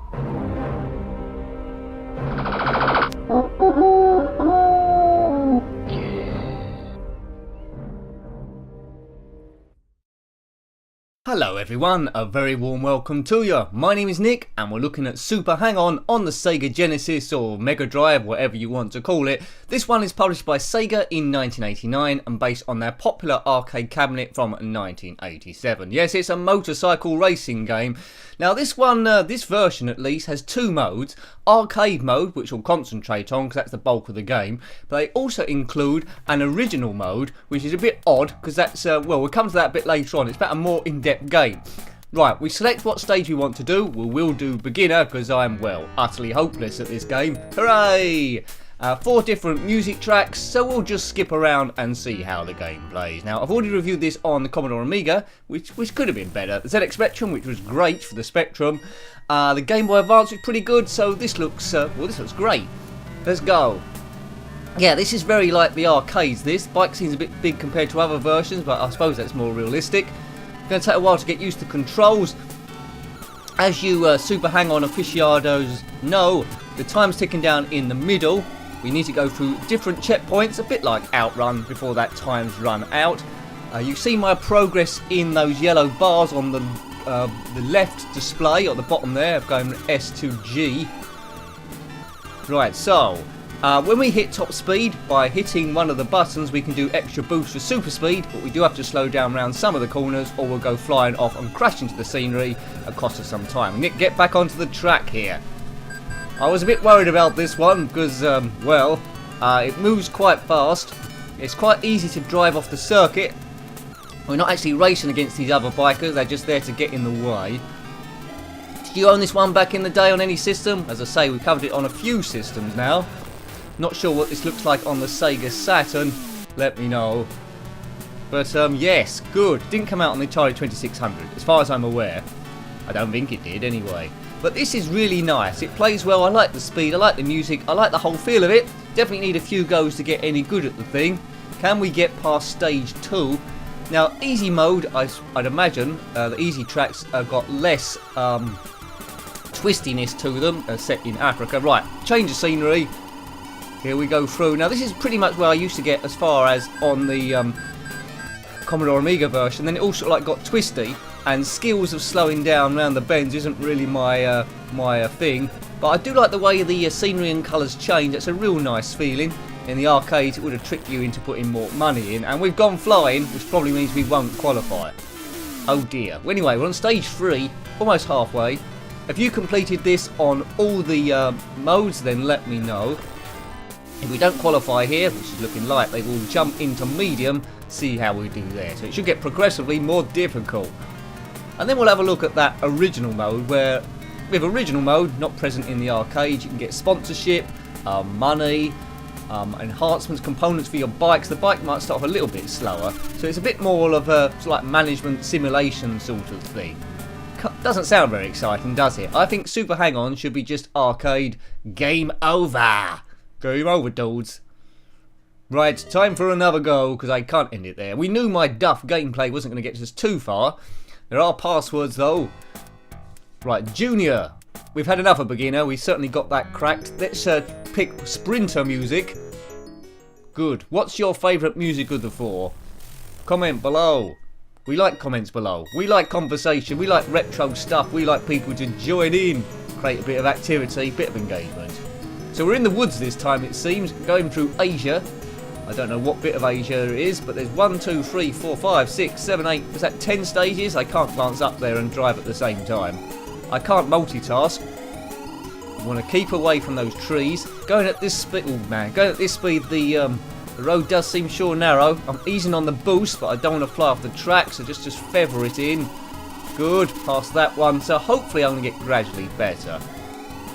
Hello everyone, a very warm welcome to you. My name is Nick and we're looking at Super Hang-On on the SEGA Genesis or Mega Drive, whatever you want to call it. This one is published by SEGA in 1989 and based on their popular arcade cabinet from 1987. Yes, it's a motorcycle racing game. Now this one, this version at least, has two modes. Arcade mode, which we'll concentrate on because that's the bulk of the game, but they also include an original mode, which is a bit odd because that's, well, we'll come to that a bit later on. It's about a more in-depth game. Right, we select what stage we want to do. We'll do beginner because I'm, well, utterly hopeless at this game. Hooray! 4 different music tracks, so we'll just skip around and see how the game plays. Now, I've already reviewed this on the Commodore Amiga, which could have been better. The ZX Spectrum, which was great for the Spectrum. The Game Boy Advance was pretty good, so this looks, well, this looks great. Let's go. Yeah, this is very like the arcades, this. Bike seems a bit big compared to other versions, but I suppose that's more realistic. It's going to take a while to get used to controls. As you Super Hang-On aficionados know, the time's ticking down in the middle. We need to go through different checkpoints, a bit like Outrun, before that time's run out. You see my progress in those yellow bars on the left display, at the bottom there, going S to G. Right, so, when we hit top speed, by hitting one of the buttons, we can do extra boost for super speed, but we do have to slow down around some of the corners, or we'll go flying off and crash into the scenery and cost us some time. Nick, get back onto the track here. I was a bit worried about this one because, well, it moves quite fast. It's quite easy to drive off the circuit. We're not actually racing against these other bikers, they're just there to get in the way. Did you own this one back in the day on any system? As I say, we've covered it on a few systems now. Not sure what this looks like on the Sega Saturn. Let me know. But, yes, good. Didn't come out on the Atari 2600, as far as I'm aware. I don't think it did, anyway. But this is really nice. It plays well. I like the speed. I like the music. I like the whole feel of it. Definitely need a few goes to get any good at the thing. Can we get past stage 2? Now, easy mode, I'd imagine, the easy tracks have got less twistiness to them, set in Africa. Right, change of scenery. Here we go through. Now, this is pretty much where I used to get as far as on the Commodore Amiga version. Then it also like got twisty. And skills of slowing down around the bends isn't really my thing, but I do like the way the scenery and colours change. It's a real nice feeling. In the arcades it would have tricked you into putting more money in, and we've gone flying, which probably means we won't qualify. Oh dear. Well, anyway, we're on stage 3, almost halfway. If you completed this on all the modes, then let me know. If we don't qualify here, which is looking likely, we'll jump into medium, see how we do there. So it should get progressively more difficult. And then we'll have a look at that original mode, where with original mode, not present in the arcade, you can get sponsorship, money, enhancements, components for your bikes. The bike might start off a little bit slower, so it's a bit more of a sort of like management simulation sort of thing. Doesn't sound very exciting, does it? I think Super Hang-On should be just arcade. Game over. Game over, dudes. Right, time for another go, because I can't end it there. We knew my duff gameplay wasn't going to get us too far. There are passwords though. Right, Junior. We've had another beginner. We certainly got that cracked. Let's pick Sprinter music. Good. What's your favourite music of the 4? Comment below. We like comments below. We like conversation. We like retro stuff. We like people to join in. Create a bit of activity, bit of engagement. So we're in the woods this time, it seems. Going through Asia. I don't know what bit of Asia it is, but there's 1, 2, 3, 4, 5, 6, 7, 8, is that 10 stages? I can't glance up there and drive at the same time. I can't multitask. I want to keep away from those trees. Going at this speed, oh man, going at this speed, the road does seem sure narrow. I'm easing on the boost, but I don't want to fly off the track, so just feather it in. Good, past that one, so hopefully I'm going to get gradually better.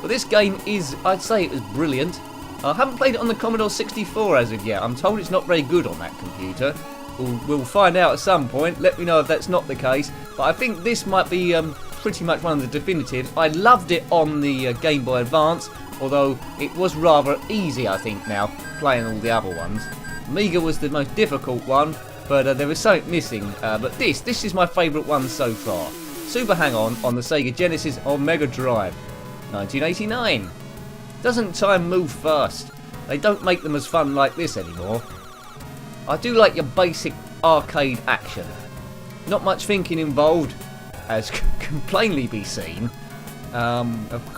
But this game is, I'd say it was brilliant. I haven't played it on the Commodore 64 as of yet. I'm told it's not very good on that computer. We'll find out at some point. Let me know if that's not the case. But I think this might be pretty much one of the definitives. I loved it on the Game Boy Advance, although it was rather easy, I think, now, playing all the other ones. Amiga was the most difficult one, but there was something missing. But this is my favourite one so far. Super Hang-On the SEGA Genesis on Mega Drive. 1989. Doesn't time move fast? They don't make them as fun like this anymore. I do like your basic arcade action. Not much thinking involved, as can plainly be seen. I'll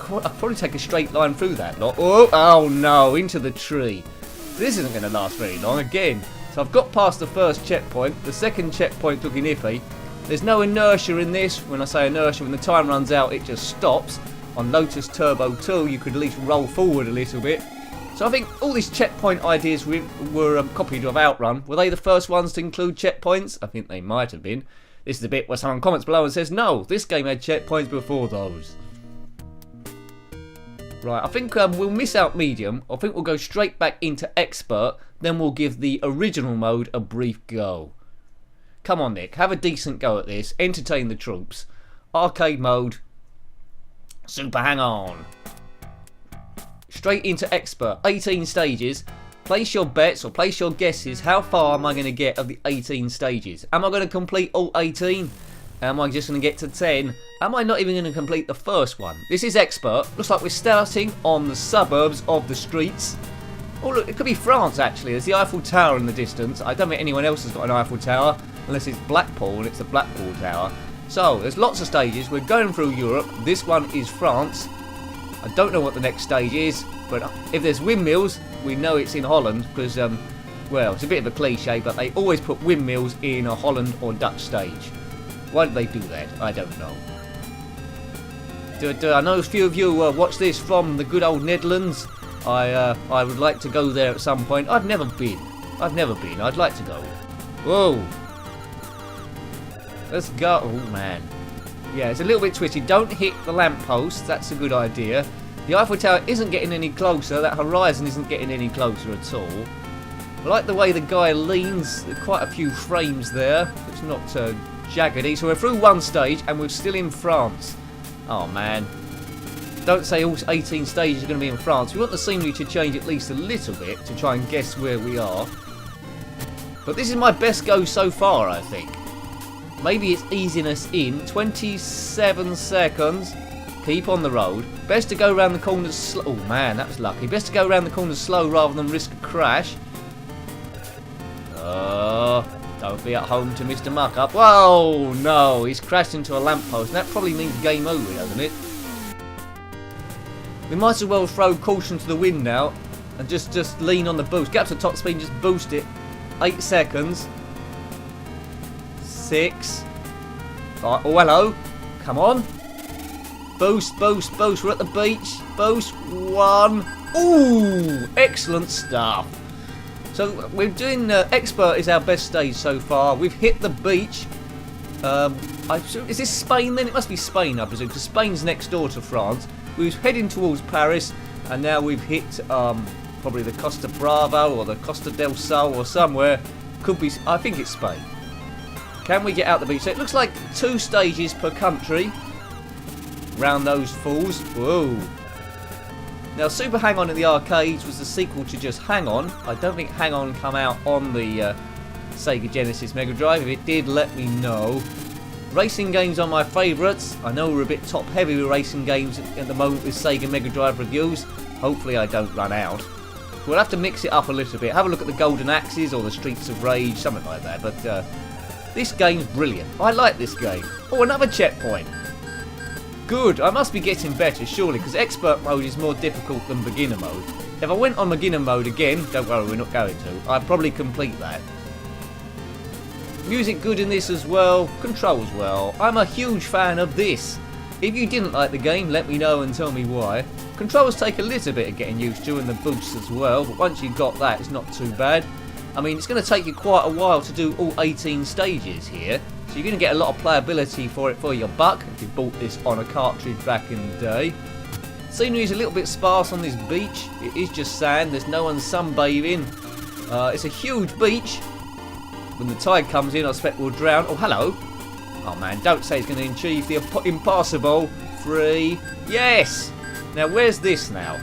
probably take a straight line through that lot. Oh no, into the tree. This isn't going to last very long again. So I've got past the first checkpoint. The second checkpoint looking iffy. There's no inertia in this. When I say inertia, when the time runs out, it just stops. On Lotus Turbo 2, you could at least roll forward a little bit. So I think all these checkpoint ideas were copied of Outrun. Were they the first ones to include checkpoints? I think they might have been. This is the bit where someone comments below and says, no, this game had checkpoints before those. Right, I think we'll miss out medium. I think we'll go straight back into expert. Then we'll give the original mode a brief go. Come on, Nick, have a decent go at this. Entertain the troops. Arcade mode. Super hang on. Straight into expert. 18 stages. Place your bets or place your guesses. How far am I going to get of the 18 stages? Am I going to complete all 18? Am I just going to get to 10? Am I not even going to complete the first one? This is expert. Looks like we're starting on the suburbs of the streets. Oh look, it could be France actually. There's the Eiffel Tower in the distance. I don't think anyone else has got an Eiffel Tower unless it's Blackpool and it's the Blackpool Tower. So there's lots of stages. We're going through Europe. This one is France. I don't know what the next stage is, but if there's windmills, we know it's in Holland because, well, it's a bit of a cliche, but they always put windmills in a Holland or Dutch stage. Why do they do that? I don't know. I know a few of you watch this from the good old Netherlands. I would like to go there at some point. I've never been. I'd like to go. Whoa. Let's go. Oh, man. Yeah, it's a little bit twitchy. Don't hit the lamppost. That's a good idea. The Eiffel Tower isn't getting any closer. That horizon isn't getting any closer at all. I like the way the guy leans. There's quite a few frames there. It's not jaggedy. So we're through one stage and we're still in France. Oh, man. Don't say all 18 stages are going to be in France. We want the scenery to change at least a little bit to try and guess where we are. But this is my best go so far, I think. Maybe it's easing us in. 27 seconds. Keep on the road. Best to go around the corners slow. Oh man, that was lucky. Best to go around the corners slow rather than risk a crash. Don't be at home to Mr. Muck-Up. Whoa, no, he's crashed into a lamppost. That probably means game over, doesn't it? We might as well throw caution to the wind now and just lean on the boost. Get up to top speed and just boost it. 8 seconds. 6. 5. Oh, hello. Come on. Boost, boost, boost. We're at the beach. Boost. 1. Ooh, excellent stuff. So we're doing expert is our best stage so far. We've hit the beach. Is this Spain then? It must be Spain, I presume, because Spain's next door to France. We was heading towards Paris, and now we've hit probably the Costa Bravo or the Costa del Sol or somewhere. Could be. I think it's Spain. Can we get out the beach? So it looks like 2 stages per country. Round those fools. Whoa. Now, Super Hang On in the arcades was the sequel to just Hang On. I don't think Hang On come out on the SEGA Genesis Mega Drive. If it did, let me know. Racing games are my favourites. I know we're a bit top heavy with racing games at the moment with SEGA Mega Drive reviews. Hopefully I don't run out. We'll have to mix it up a little bit. Have a look at the Golden Axes or the Streets of Rage, something like that. But this game's brilliant. I like this game. Oh, another checkpoint. Good. I must be getting better, surely, because expert mode is more difficult than beginner mode. If I went on beginner mode again, don't worry, we're not going to, I'd probably complete that. Music good in this as well. Controls well. I'm a huge fan of this. If you didn't like the game, let me know and tell me why. Controls take a little bit of getting used to and the boosts as well, but once you've got that, it's not too bad. I mean, it's going to take you quite a while to do all 18 stages here, so you're going to get a lot of playability for it for your buck if you bought this on a cartridge back in the day. Scenery is a little bit sparse on this beach. It is just sand. There's no one sunbathing. It's a huge beach. When the tide comes in, I expect we'll drown. Oh, hello. Oh, man, don't say it's going to achieve the impossible. 3. Yes! Now, where's this now?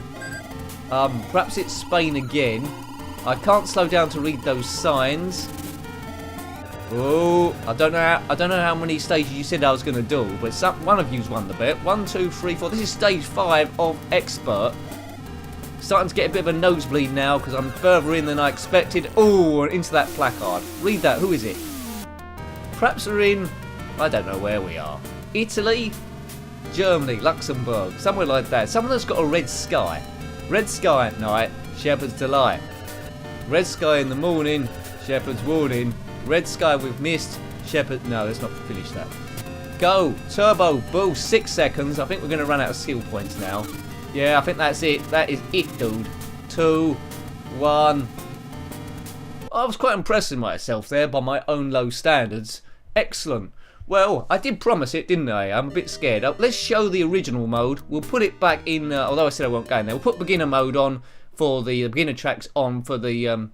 Perhaps it's Spain again. I can't slow down to read those signs. Oh, I don't know how many stages you said I was going to do, but one of you's won the bet. 1, 2, 3, 4. This is stage 5 of Expert. Starting to get a bit of a nosebleed now because I'm further in than I expected. Oh, into that placard. Read that. Who is it? Perhaps we're in, I don't know where we are. Italy, Germany, Luxembourg, somewhere like that. Someone that's got a red sky. Red sky at night, Shepherd's Delight. Red sky in the morning, Shepherd's Warning. Red sky with mist, Shepherd... No, let's not finish that. Go, turbo, boost, 6 seconds. I think we're going to run out of skill points now. Yeah, I think that's it. That is it, dude. 2, 1. I was quite impressed with myself there by my own low standards. Excellent. Well, I did promise it, didn't I? I'm a bit scared. Let's show the original mode. We'll put it back in, although I said I won't go in there. We'll put beginner mode on for the beginner tracks on for the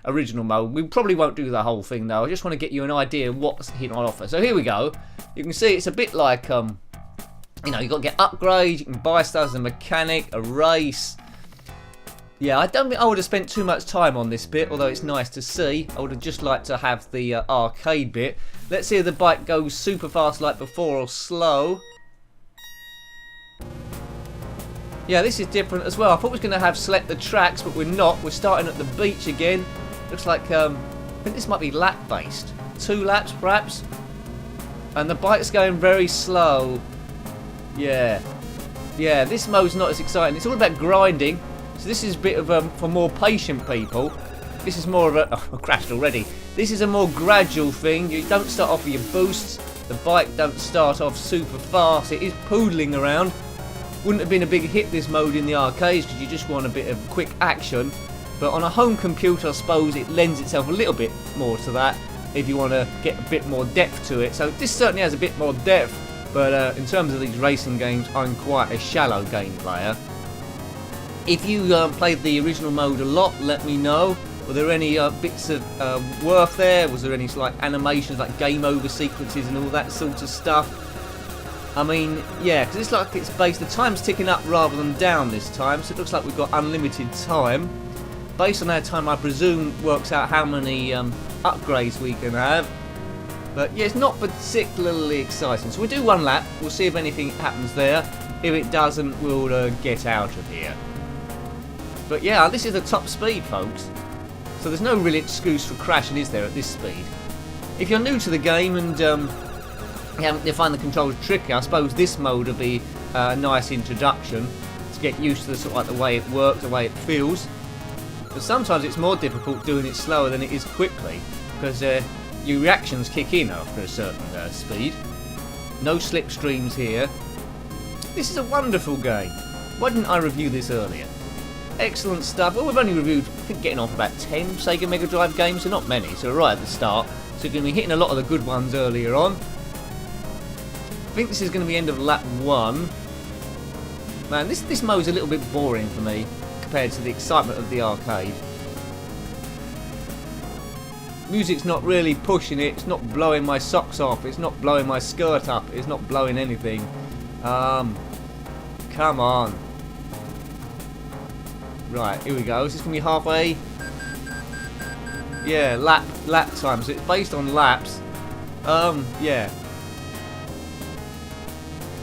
original mode. We probably won't do the whole thing though. I just want to get you an idea of what's here on offer. So here we go. You can see it's a bit like, you know, you've got to get upgrades. You can buy stuff as a mechanic, a race. Yeah, I don't think I would have spent too much time on this bit, although it's nice to see. I would have just liked to have the arcade bit. Let's see if the bike goes super fast like before or slow. Yeah, this is different as well. I thought we was going to have select the tracks, but we're not. We're starting at the beach again. Looks like, I think this might be lap based. 2 laps perhaps. And the bike's going very slow. Yeah. Yeah, this mode's not as exciting. It's all about grinding. So this is a bit of for more patient people. This is more of a... Oh, I crashed already. This is a more gradual thing. You don't start off with your boosts. The bike don't start off super fast. It is poodling around. Wouldn't have been a big hit, this mode, in the arcades because you just want a bit of quick action. But on a home computer, I suppose it lends itself a little bit more to that if you want to get a bit more depth to it. So this certainly has a bit more depth. But in terms of these racing games, I'm quite a shallow game player. If you played the original mode a lot, let me know. Were there any bits of work there? Was there any like animations, like game over sequences and all that sort of stuff? I mean, yeah, because it's like it's based, the time's ticking up rather than down this time, so it looks like we've got unlimited time. Based on our time, I presume works out how many upgrades we can have. But yeah, it's not particularly exciting. So we'll do 1 lap, we'll see if anything happens there. If it doesn't, we'll get out of here. But yeah, this is the top speed, folks. So there's no real excuse for crashing, is there, at this speed? If you're new to the game and you find the controls tricky, I suppose this mode would be a nice introduction to get used to the, sort of like the way it works, the way it feels. But sometimes it's more difficult doing it slower than it is quickly, because your reactions kick in after a certain speed. No slipstreams here. This is a wonderful game. Why didn't I review this earlier? Excellent stuff. Well, we've only reviewed, I think, getting off about 10 Sega Mega Drive games, so not many, so we're right at the start. So you're going to be hitting a lot of the good ones earlier on. I think this is going to be end of lap 1. Man, this mode's a little bit boring for me compared to the excitement of the arcade. Music's not really pushing it, it's not blowing my socks off, it's not blowing my skirt up, it's not blowing anything. Come on. Right, here we go. Is this going to be halfway? Yeah, lap time. So it's based on laps. Yeah.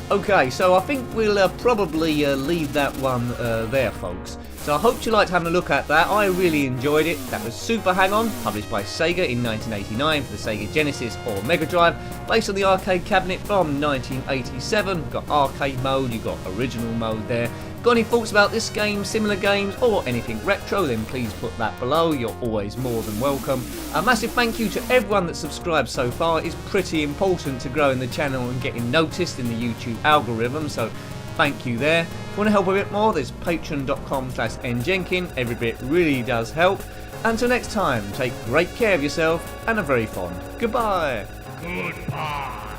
Okay, so I think we'll probably leave that one there, folks. So I hope you liked having a look at that. I really enjoyed it. That was Super Hang-On, published by Sega in 1989 for the Sega Genesis or Mega Drive, based on the arcade cabinet from 1987. You've got arcade mode, you've got original mode there. Got any thoughts about this game, similar games, or anything retro, then please put that below. You're always more than welcome. A massive thank you to everyone that's subscribed so far. It's pretty important to growing the channel and getting noticed in the YouTube algorithm, so thank you there. If you want to help a bit more, there's patreon.com/njenkin. Every bit really does help. Until next time, take great care of yourself and a very fond goodbye. Goodbye.